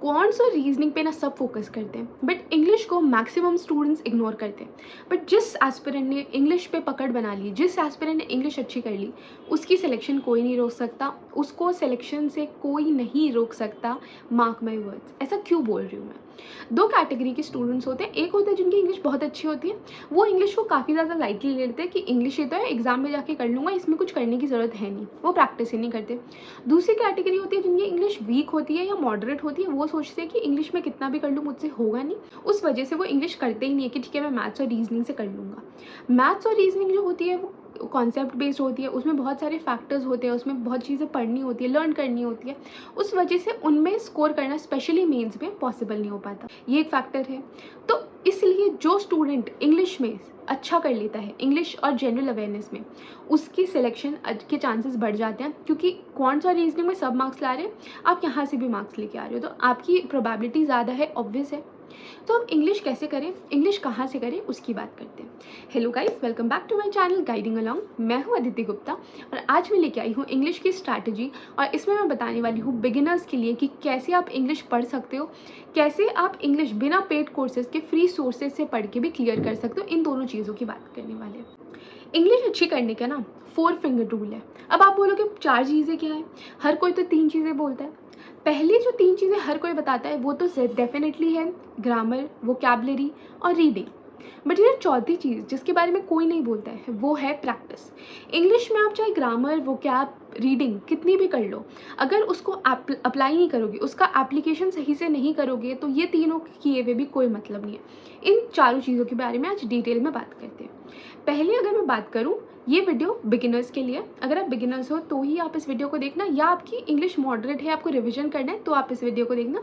Quants और reasoning पे ना सब फोकस करते हैं, बट इंग्लिश को मैक्सिमम स्टूडेंट्स इग्नोर करते हैं। बट जिस एस्पिरेंट ने इंग्लिश पे पकड़ बना ली, जिस एस्पिरेंट ने इंग्लिश अच्छी कर ली, उसकी सिलेक्शन कोई नहीं रोक सकता, उसको सिलेक्शन से कोई नहीं रोक सकता। मार्क माई वर्ड्स, ऐसा क्यों बोल रही हूँ मैं। दो कैटेगरी के स्टूडेंट्स होते हैं। एक होते हैं जिनकी इंग्लिश बहुत अच्छी होती है, वो इंग्लिश को काफ़ी ज़्यादा लाइटली लेते हैं कि इंग्लिश ये तो है, एग्जाम में जाके कर लूँगा, इसमें कुछ करने की ज़रूरत है नहीं, वो प्रैक्टिस ही नहीं करते। दूसरी कैटेगरी होती है जिनकी इंग्लिश वीक होती है या मॉडरेट होती है, वो सोचते हैं कि इंग्लिश में कितना भी कर लूँ मुझसे होगा नहीं, उस वजह से वो इंग्लिश करते ही नहीं है कि ठीक है मैं मैथ्स और रीजनिंग से कर लूँगा। मैथ्स और रीजनिंग जो होती है वो कॉन्सेप्ट बेस्ड होती है, उसमें बहुत सारे फैक्टर्स होते हैं, उसमें बहुत चीज़ें पढ़नी होती है, लर्न करनी होती है, उस वजह से उनमें स्कोर करना स्पेशली मेंस में पॉसिबल नहीं हो पाता। ये एक फैक्टर है। तो इसलिए जो स्टूडेंट इंग्लिश में अच्छा कर लेता है, इंग्लिश और जनरल अवेयरनेस में, उसकी सिलेक्शन के चांसेस बढ़ जाते हैं, क्योंकि क्वांट्स और रीजनिंग में सब मार्क्स ला रहे हैं, आप यहाँ से भी मार्क्स लेके आ रहे हो, तो आपकी प्रोबेबिलिटी ज़्यादा है, ऑब्वियस है। तो अब इंग्लिश कैसे करें, इंग्लिश कहाँ से करें, उसकी बात करते हैं। Hello guys, welcome back to my channel guiding along. मैं हूँ अदिति गुप्ता और आज मैं लेके आई हूँ इंग्लिश की स्ट्रैटेजी, और इसमें मैं बताने वाली हूँ बिगिनर्स के लिए कि कैसे आप इंग्लिश पढ़ सकते हो, कैसे आप इंग्लिश बिना पेड कोर्सेज के फ्री सोर्सेज से पढ़ के भी क्लियर कर सकते हो। इन दोनों चीज़ों की बात करने वाले हैं। इंग्लिश अच्छी करने का ना 4 फिंगर रूल है। अब आप बोलोगे 4 चीज़ें क्या है, हर कोई तो 3 चीज़ें बोलता है। पहली जो 3 चीज़ें हर कोई बताता है वो तो डेफिनेटली है ग्रामर, वोकैबुलरी और रीडिंग। बट ये चौथी चीज़ जिसके बारे में कोई नहीं बोलता है वो है प्रैक्टिस। इंग्लिश में आप चाहे ग्रामर, वोकैब, रीडिंग कितनी भी कर लो, अगर उसको अप्लाई नहीं करोगे, उसका एप्लीकेशन सही से नहीं करोगे, तो ये तीनों किए हुए भी कोई मतलब नहीं है। इन चारों चीज़ों के बारे में आज डिटेल में बात करते हैं। पहले अगर मैं बात करूँ, ये वीडियो बिगिनर्स के लिए, अगर आप बिगिनर्स हो तो ही आप इस वीडियो को देखना, या आपकी इंग्लिश मॉडरेट है, आपको रिवीजन करना है, तो आप इस वीडियो को देखना,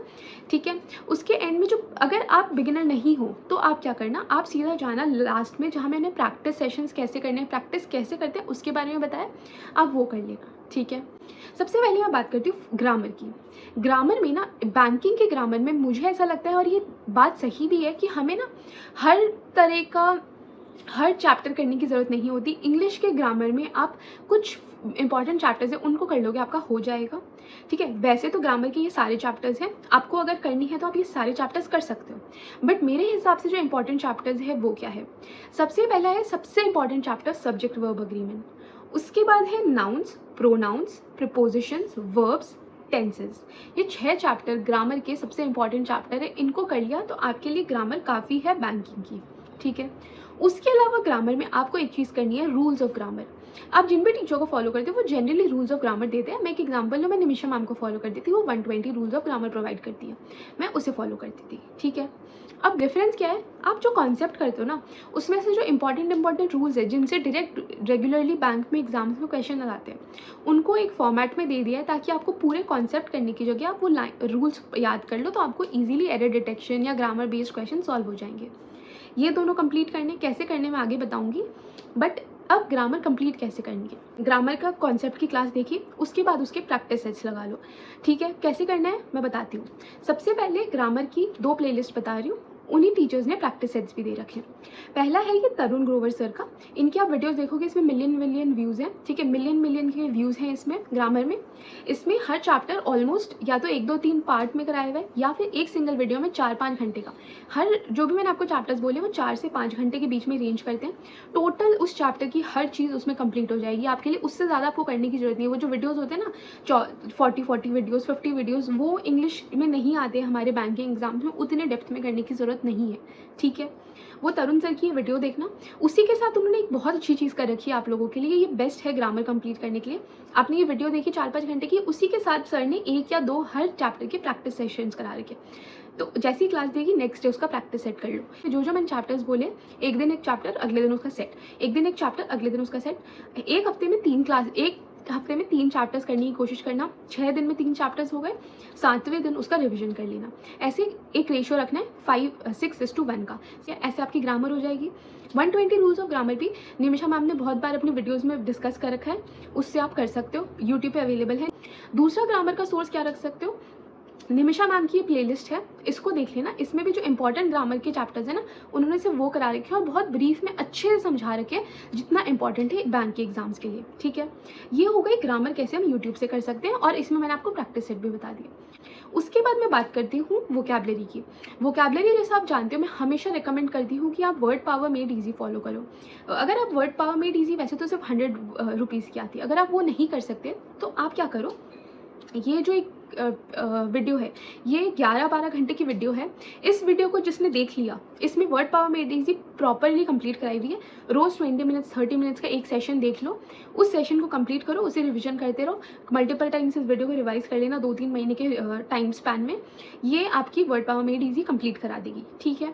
ठीक है। उसके एंड में जो, अगर आप बिगिनर नहीं हो तो आप क्या करना, आप सीधा जाना लास्ट में जहाँ मैंने प्रैक्टिस सेशंस कैसे करने हैं, प्रैक्टिस कैसे करते हैं उसके बारे में बताया, आप वो कर लेना, ठीक है। सबसे पहले मैं बात करती हूँ ग्रामर की। ग्रामर में ना, बैंकिंग के ग्रामर में मुझे ऐसा लगता है, और ये बात सही भी है, कि हमें ना हर तरह का हर चैप्टर करने की ज़रूरत नहीं होती। इंग्लिश के ग्रामर में आप कुछ इंपॉर्टेंट चैप्टर्स हैं उनको कर लोगे, आपका हो जाएगा, ठीक है। वैसे तो ग्रामर के ये सारे चैप्टर्स हैं, आपको अगर करनी है तो आप ये सारे चैप्टर्स कर सकते हो, बट मेरे हिसाब से जो इंपॉर्टेंट चैप्टर्स है वो क्या है। सबसे पहला है, सबसे important chapter subject verb agreement. उसके बाद है nouns, pronouns, prepositions, verbs, tenses. ये 6 चैप्टर ग्रामर के सबसे इंपॉर्टेंट चैप्टर है। इनको कर लिया तो आपके लिए ग्रामर काफ़ी है बैंकिंग की, ठीक है। उसके अलावा ग्रामर में आपको एक चीज़ करनी है, रूल्स ऑफ ग्रामर। आप जिन भी टीचर को फॉलो करते हो वो जनरली रूल्स ऑफ ग्रामर देते हैं। मैं एक एग्जांपल लूँ, मैं निमिषा मैम को फॉलो करती थी, वो 120 रूल्स ऑफ ग्रामर प्रोवाइड करती है, मैं उसे फॉलो करती थी, ठीक है। अब डिफरेंस क्या है, आप जो कॉन्सेप्ट करते हो ना, उसमें से जो इंपॉर्टेंट रूल्स है जिनसे डायरेक्ट रेगुलरली बैंक में एग्जाम्स में क्वेश्चन आते हैं, उनको एक फॉर्मेट में दे दिया है, ताकि आपको पूरे कॉन्सेप्ट करने की जगह आप वो रूल्स याद कर लो, तो आपको ईजिली एरर डिटेक्शन या ग्रामर बेस्ड क्वेश्चन सॉल्व हो जाएंगे। ये दोनों कंप्लीट करने, कैसे करने मैं आगे बताऊंगी, बट अब ग्रामर कंप्लीट कैसे करनी है। ग्रामर का कॉन्सेप्ट की क्लास देखिए, उसके बाद उसके प्रैक्टिस सेट्स लगा लो, ठीक है। कैसे करना है मैं बताती हूँ। सबसे पहले ग्रामर की 2 प्लेलिस्ट बता रही हूँ, उन्हीं टीचर्स ने प्रैक्टिस सेट्स भी दे रखे हैं। पहला है ये तरुण ग्रोवर सर का, इनके आप वीडियोस देखोगे, इसमें मिलियन व्यूज़ हैं, ठीक है, मिलियन के व्यूज़ हैं इसमें ग्रामर में। इसमें हर चैप्टर ऑलमोस्ट या तो 1, 2, 3 पार्ट में कराया हुआ है, या फिर एक सिंगल वीडियो में 4-5 घंटे का। हर जो भी मैंने आपको चैप्टर्स बोले वो 4 से 5 घंटे के बीच में रेंज करते हैं। टोटल उस चैप्टर की हर चीज़ उसमें कंप्लीट हो जाएगी आपके लिए, उससे ज़्यादा आपको करने की जरूरत नहीं है। वो जो वीडियोज़ होते हैं ना, 40 वीडियोज़, 50 वीडियोज़, वो इंग्लिश में नहीं आते हमारे बैंकिंग एग्जाम्स में, उतने डेप्थ में करने की ज़रूरत नहीं है, ठीक है। वो तरुण सर की वीडियो देखना। उसी के साथ उन्होंने एक बहुत अच्छी चीज़ कर रखी है आप लोगों के लिए, ये बेस्ट है ग्रामर कंप्लीट करने के लिए। आपने ये वीडियो देखी 4-5 घंटे की, उसी के साथ सर ने 1 या 2 हर चैप्टर के प्रैक्टिस सेशंस करा रखे। तो जैसी क्लास देगी नेक्स्ट डे उसका प्रैक्टिस सेट कर लो। जो मैंने चैप्टर्स बोले, एक दिन एक चैप्टर, अगले दिन उसका सेट, एक दिन एक चैप्टर, अगले दिन उसका सेट। एक हफ्ते में 3 चैप्टर्स करने की कोशिश करना, 6 दिन में 3 चैप्टर्स हो गए, 7वें दिन उसका रिवीजन कर लेना। ऐसे एक रेशियो रखना है 5:6:1 का, ऐसे आपकी ग्रामर हो जाएगी। 120 रूल्स ऑफ ग्रामर भी निमिषा मैम ने बहुत बार अपनी वीडियोस में डिस्कस कर रखा है, उससे आप कर सकते हो, यूट्यूब पे अवेलेबल है। दूसरा ग्रामर का सोर्स क्या रख सकते हो, निमिषा मैम की ये प्लेलिस्ट है, इसको देख लेना। इसमें भी जो इंपॉर्टेंट ग्रामर के चैप्टर्स हैं ना, उन्होंने सिर्फ वो करा रखे हैं और बहुत ब्रीफ में अच्छे से समझा रखे हैं जितना इंपॉर्टेंट है बैंक के एग्जाम्स के लिए, ठीक है। ये हो गई ग्रामर कैसे हम यूट्यूब से कर सकते हैं, और इसमें मैंने आपको प्रैक्टिस सेट भी बता दिया। उसके बाद मैं बात करती हूँ वोकैबलरी की। वोकैबलरी जैसा आप जानते हो, मैं हमेशा रिकमेंड करती हूँ कि आप word power made easy follow करो। अगर आप वर्ड पावर मेड ईजी, वैसे तो सिर्फ 100 रुपीज़ की आती है, अगर आप वो नहीं कर सकते तो आप क्या करो, ये जो एक वीडियो है, ये 11-12 घंटे की वीडियो है। इस वीडियो को जिसने देख लिया, इसमें word power made easy properly complete कराई हुई है। रोज़ 20 मिनट्स 30 मिनट्स का एक सेशन देख लो, उस सेशन को कंप्लीट करो, उसे रिवीजन करते रहो, मल्टीपल टाइम्स इस वीडियो को रिवाइज कर लेना 2-3 महीने के टाइम स्पैन में। ये आपकी word power made easy complete करा देगी, ठीक है।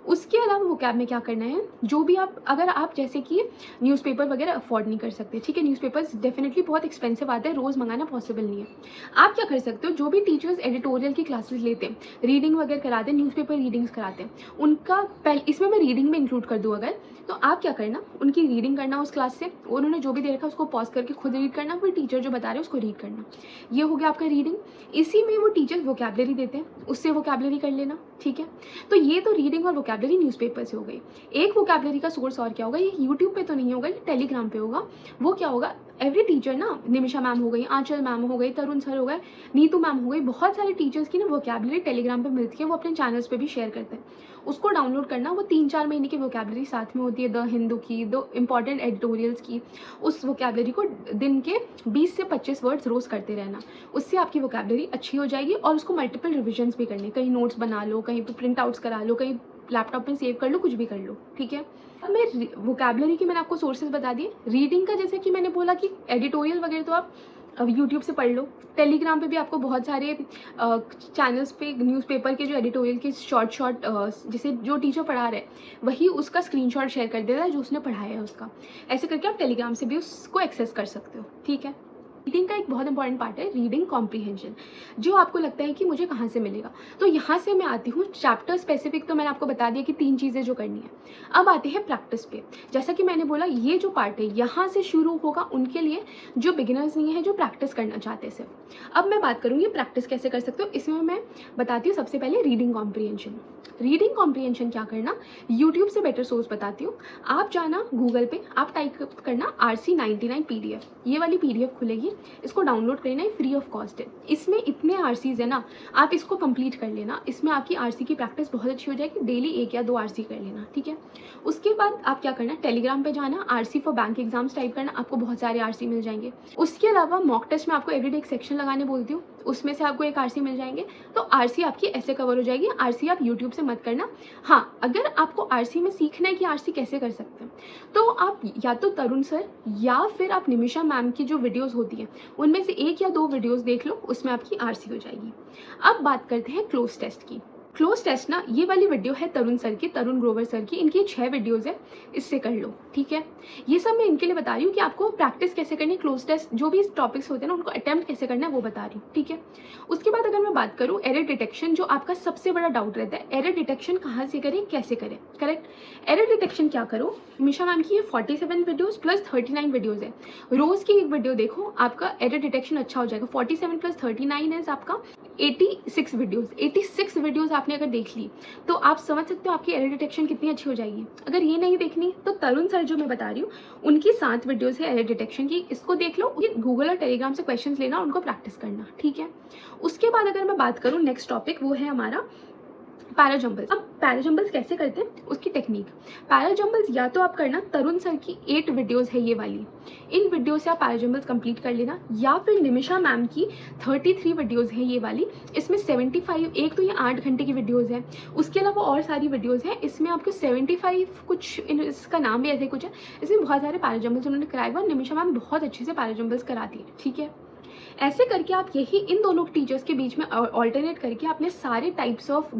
उसके अलावा वोकैब में क्या करना है, जो भी आप, अगर आप जैसे कि न्यूज़पेपर वगैरह अफोर्ड नहीं कर सकते, ठीक है, न्यूज़पेपर्स डेफिनेटली बहुत एक्सपेंसिव आते हैं, रोज़ मंगाना पॉसिबल नहीं है। आप क्या कर सकते हो, जो भी टीचर्स एडिटोरियल की क्लासेस लेते हैं, रीडिंग वगैरह कराते हैं, न्यूज़पेपर रीडिंग्स कराते हैं, उनका पहले, इसमें मैं रीडिंग में इंक्लूड कर दूँ अगर, तो आप क्या करना, उनकी रीडिंग करना उस क्लास से, उन्होंने जो भी दे रखा है उसको पॉज करके खुद रीड करना, फिर टीचर जो बता रहे हैं उसको रीड करना। ये हो गया आपका रीडिंग। इसी में वो टीचर वोकैबलरी देते हैं, उससे वोकैबलरी कर लेना, ठीक है। तो ये तो रीडिंग और वोकैबलरी न्यूज़पेपर से हो गई। एक वोकैबलरी का सोर्स और क्या होगा, ये यूट्यूब पे तो नहीं होगा, ये टेलीग्राम पे होगा। वो क्या होगा, एवरी टीचर ना, निमिषा मैम हो गई, आंचल मैम हो गई, तरुण सर हो गए, नीतू मैम हो गई, बहुत सारे टीचर्स की ना वोकैबलरी टेलीग्राम पे मिलती है, वो अपने चैनल्स पे भी शेयर करते हैं। उसको डाउनलोड करना, वो 3-4 महीने की वोकैबलरी साथ में होती है, द हिंदू की, दो इंपॉर्टेंट एडिटोरियल्स की। उस वोकैबलरी को दिन के 20 से 25 वर्ड्स रोज़ करते रहना, उससे आपकी वोकैबलरी अच्छी हो जाएगी। और उसको मल्टीपल रिविजन्स भी करने, कहीं नोट्स बना लो, कहीं पर प्रिंट आउट्स करा लो, कहीं लैपटॉप में सेव कर लो, कुछ भी कर लो, ठीक है। अब मैं वोकैबलरी की मैंने आपको सोर्सेज बता दिए। रीडिंग का जैसे कि मैंने बोला कि एडिटोरियल वगैरह तो आप अब यूट्यूब से पढ़ लो, टेलीग्राम पे भी आपको बहुत सारे चैनल्स पे न्यूज़पेपर के जो एडिटोरियल के शॉर्ट जैसे जो टीचर पढ़ा रहे हैं वही उसका स्क्रीनशॉट शेयर कर देता है जो उसने पढ़ाया है उसका। ऐसे करके आप टेलीग्राम से भी उसको एक्सेस कर सकते हो, ठीक है। रीडिंग का एक बहुत इंपॉर्टेंट पार्ट है रीडिंग कॉम्प्रीहेंशन, जो आपको लगता है कि मुझे कहाँ से मिलेगा। तो यहाँ से मैं आती हूँ चैप्टर स्पेसिफिक, तो मैंने आपको बता दिया कि 3 चीज़ें जो करनी है। अब आते हैं प्रैक्टिस पे। जैसा कि मैंने बोला, ये जो पार्ट है यहाँ से शुरू होगा उनके लिए जो बिगिनर्स नहीं है, जो प्रैक्टिस करना चाहते हैं सिर्फ। अब मैं बात करूँगी प्रैक्टिस कैसे कर सकते हो। इसमें मैं बताती हूँ सबसे पहले रीडिंग कॉम्प्रीहेंशन। रीडिंग कॉम्प्रीहेंशन क्या करना, यूट्यूब से बेटर सोर्स बताती हूँ। आप जाना गूगल पे, आप टाइप करना RC99 PDF, ये वाली PDF खुलेगी, इसको डाउनलोड करना है, फ्री ऑफ कॉस्ट है। इसमें इतने RCs है ना, आप इसको कंप्लीट कर लेना, इसमें आपकी RC की प्रैक्टिस बहुत अच्छी हो जाएगी। डेली 1 या 2 RC कर लेना, ठीक है। उसके बाद आप क्या करना, टेलीग्राम पे जाना, RC for bank exams type करना, आपको बहुत सारे RC मिल जाएंगे। उसके अलावा मॉक टेस्ट में आपको एवरीडे एक सेक्शन लगाने बोलती हूँ, उसमें से आपको एक RC मिल जाएंगे। तो RC आपकी ऐसे कवर हो जाएगी। RC आप यूट्यूब से मत करना। हाँ, अगर आपको RC में सीखना है कि RC कैसे कर सकते हैं, तो आप या तो तरुण सर या फिर आप निमिषा मैम की जो वीडियोस होती हैं उनमें से 1 या 2 वीडियोस देख लो, उसमें आपकी RC हो जाएगी। अब बात करते हैं क्लोज टेस्ट की। क्लोज टेस्ट ना, ये वाली वीडियो है तरुण सर की, तरुण ग्रोवर सर की, इनकी 6 वीडियोज़ है, इससे कर लो, ठीक है। ये सब मैं इनके लिए बता रही हूँ कि आपको प्रैक्टिस कैसे करनी है, क्लोज टेस्ट जो भी टॉपिक्स होते हैं ना उनको अटेम्प्ट कैसे करना है वो बता रही हूँ, ठीक है। उसके बाद अगर मैं बात करूँ एरर डिटेक्शन, जो आपका सबसे बड़ा डाउट रहता है, एरर डिटेक्शन कहाँ से करें, कैसे करें, करेक्ट। एरर डिटेक्शन क्या करो, निमिषा मैम की ये 47 वीडियोज़ प्लस 39 वीडियोज़ है, रोज़ की एक वीडियो देखो, आपका एरर डिटेक्शन अच्छा हो जाएगा। 47 प्लस 39 है आपका 86 वीडियोज़। 86 वीडियोज़ आपने अगर देख ली तो आप समझ सकते हो आपकी एरर डिटेक्शन कितनी अच्छी हो जाएगी। अगर ये नहीं देखनी तो तरुण सर जो मैं बता रही हूँ उनकी 7 वीडियोज़ है एरर डिटेक्शन की, इसको देख लो। ये गूगल और टेलीग्राम से क्वेश्चंस लेना, उनको प्रैक्टिस करना, ठीक है। उसके बाद अगर मैं बात करूँ नेक्स्ट टॉपिक, वो है हमारा पैराजम्बल्स। अब पैराजम्बल्स कैसे करते हैं उसकी टेक्निक। पैराजम्बल्स या तो आप करना, तरुण सर की 8 वीडियोस है ये वाली, इन वीडियो से आप पैराजम्बल्स कंप्लीट कर लेना, या फिर निमिषा मैम की 33 वीडियोस है ये वाली, इसमें 75, एक तो ये 8 घंटे की वीडियोस है, उसके अलावा और सारी वीडियोस हैं, इसमें आपको 75 कुछ, इसका नाम भी ऐसे कुछ है, इसमें बहुत सारे पैराजम्बल्स उन्होंने कराए हुए, निमिषा मैम बहुत अच्छे से पैराजम्बल्स कराती है, ठीक है। ऐसे करके आप यही इन दोनों टीचर्स के बीच में ऑल्टरनेट करके अपने सारे टाइप्स ऑफ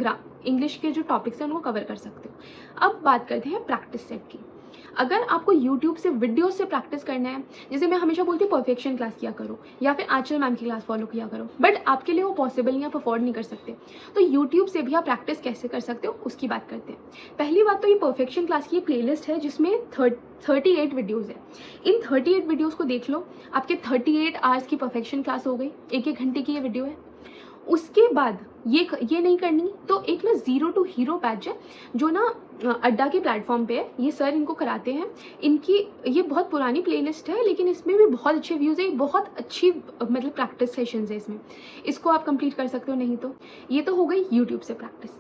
इंग्लिश के जो टॉपिक्स हैं उनको कवर कर सकते हो। अब बात करते हैं प्रैक्टिस सेट की। अगर आपको यूट्यूब से वीडियो से प्रैक्टिस करना है, जैसे मैं हमेशा बोलती हूँ परफेक्शन क्लास किया करो या फिर आंचल मैम की क्लास फॉलो किया करो, बट आपके लिए वो पॉसिबल नहीं, आप अफोर्ड नहीं कर सकते, तो यूट्यूब से भी आप प्रैक्टिस कैसे कर सकते हो उसकी बात करते हैं। पहली बात तो ये परफेक्शन क्लास की प्लेलिस्ट है जिसमें 38 वीडियोज़ है। इन 38 वीडियोज़ को देख लो, आपके 38 आवर्स की परफेक्शन क्लास हो गई, 1-1 घंटे की ये वीडियो है। उसके बाद ये नहीं करनी तो एक ना ज़ीरो टू हीरो बैच है जो ना अड्डा के प्लेटफॉर्म पे है। ये सर इनको कराते हैं। इनकी ये बहुत पुरानी प्लेलिस्ट है लेकिन इसमें भी बहुत अच्छे व्यूज़ है, बहुत अच्छी मतलब प्रैक्टिस सेशंस है इसमें। इसको आप कंप्लीट कर सकते हो। नहीं तो ये तो हो गई यूट्यूब से प्रैक्टिस।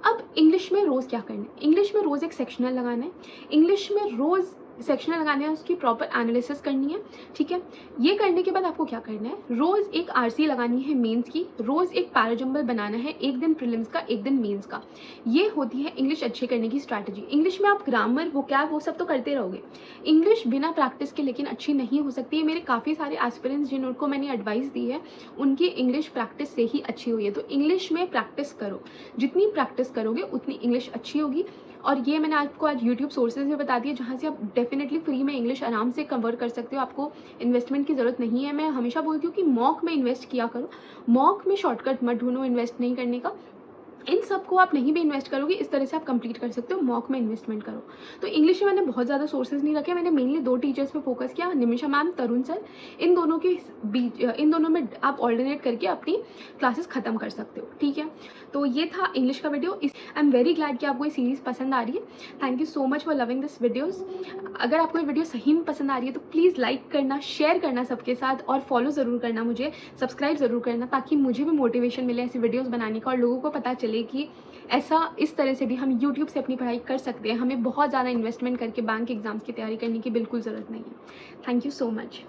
अब इंग्लिश में रोज़ क्या करना है? इंग्लिश में रोज़ एक सेक्शनल लगाना है। इंग्लिश में रोज़ सेक्शनल लगाना है, उसकी प्रॉपर एनालिसिस करनी है, ठीक है। ये करने के बाद आपको क्या करना है, रोज़ एक आरसी लगानी है मेंस की, रोज़ एक पैराजंबल बनाना है, एक दिन प्रीलिम्स का एक दिन मेंस का। ये होती है इंग्लिश अच्छे करने की स्ट्रैटेजी। इंग्लिश में आप ग्रामर वोकैब वो सब तो करते रहोगे, इंग्लिश बिना प्रैक्टिस के लेकिन अच्छी नहीं हो सकती है। मेरे काफ़ी सारे एस्पिरेंट्स जिनको मैंने एडवाइस दी है उनकी इंग्लिश प्रैक्टिस से ही अच्छी हुई है। तो इंग्लिश में प्रैक्टिस करो, जितनी प्रैक्टिस करोगे उतनी इंग्लिश अच्छी होगी। और ये मैंने आपको आज यूट्यूब सोर्सेज में बता दिया जहाँ से आप डेफिनेटली फ्री में इंग्लिश आराम से कवर कर सकते हो। आपको इन्वेस्टमेंट की ज़रूरत नहीं है। मैं हमेशा बोलती हूँ कि मॉक में इन्वेस्ट किया करो, मॉक में शॉर्टकट मत ढूंढो इन्वेस्ट नहीं करने का। इन सब को आप नहीं भी इन्वेस्ट करोगे, इस तरह से आप कंप्लीट कर सकते हो। मॉक में इन्वेस्टमेंट करो। तो इंग्लिश में मैंने बहुत ज़्यादा सोर्सेज नहीं रखे, मैंने मेनली 2 टीचर्स पे फोकस किया, निमिषा मैम, तरुण सर। इन दोनों के बीच, इन दोनों में आप ऑल्टरनेट करके अपनी क्लासेस ख़त्म कर सकते हो, ठीक है। तो ये था इंग्लिश का video. I am very glad कि आपको ये सीरीज़ पसंद आ रही है। Thank you so much for loving this videos. अगर आपको ये वीडियो सही में पसंद आ रही है तो प्लीज़ लाइक करना, शेयर करना सबके साथ, और फॉलो ज़रूर करना मुझे, सब्सक्राइब ज़रूर करना, ताकि मुझे भी मोटिवेशन मिले ऐसी वीडियोज़ बनाने का और लोगों को पता चले कि ऐसा इस तरह से भी हम यूट्यूब से अपनी पढ़ाई कर सकते हैं। हमें बहुत ज़्यादा इन्वेस्टमेंट करके बैंक एग्जाम्स की तैयारी करने की बिल्कुल ज़रूरत नहीं है। Thank you so much.